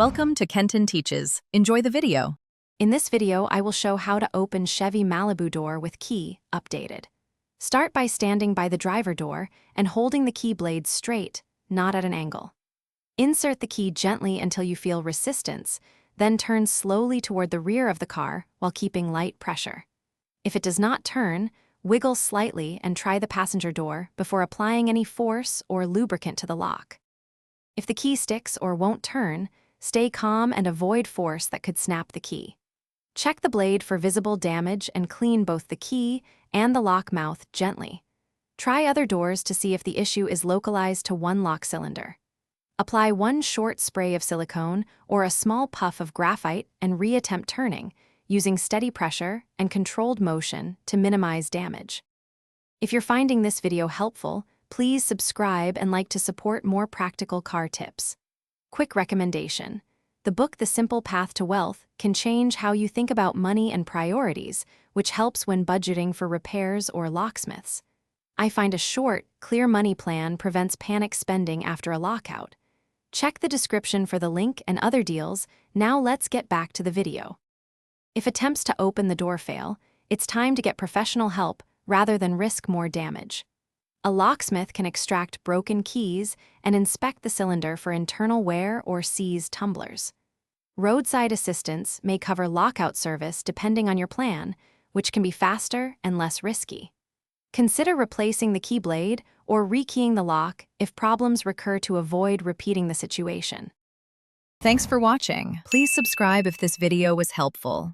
Welcome to Kenton Teaches. Enjoy the video. In this video, I will show how to open Chevy Malibu door with key updated. Start by standing by the driver door and holding the key blade straight, not at an angle. Insert the key gently until you feel resistance, then turn slowly toward the rear of the car while keeping light pressure. If it does not turn, wiggle slightly and try the passenger door before applying any force or lubricant to the lock. If the key sticks or won't turn, stay calm and avoid force that could snap the key. Check the blade for visible damage and clean both the key and the lock mouth gently. Try other doors to see if the issue is localized to one lock cylinder. Apply one short spray of silicone or a small puff of graphite and reattempt turning, using steady pressure and controlled motion to minimize damage. If you're finding this video helpful, please subscribe and like to support more practical car tips. Quick recommendation. The book The Simple Path to Wealth can change how you think about money and priorities, which helps when budgeting for repairs or locksmiths. I find a short, clear money plan prevents panic spending after a lockout. Check the description for the link and other deals. Now let's get back to the video. If attempts to open the door fail, it's time to get professional help rather than risk more damage. A locksmith can extract broken keys and inspect the cylinder for internal wear or seize tumblers. Roadside assistance may cover lockout service depending on your plan, which can be faster and less risky. Consider replacing the key blade or rekeying the lock if problems recur to avoid repeating the situation. Thanks for watching. Please subscribe if this video was helpful.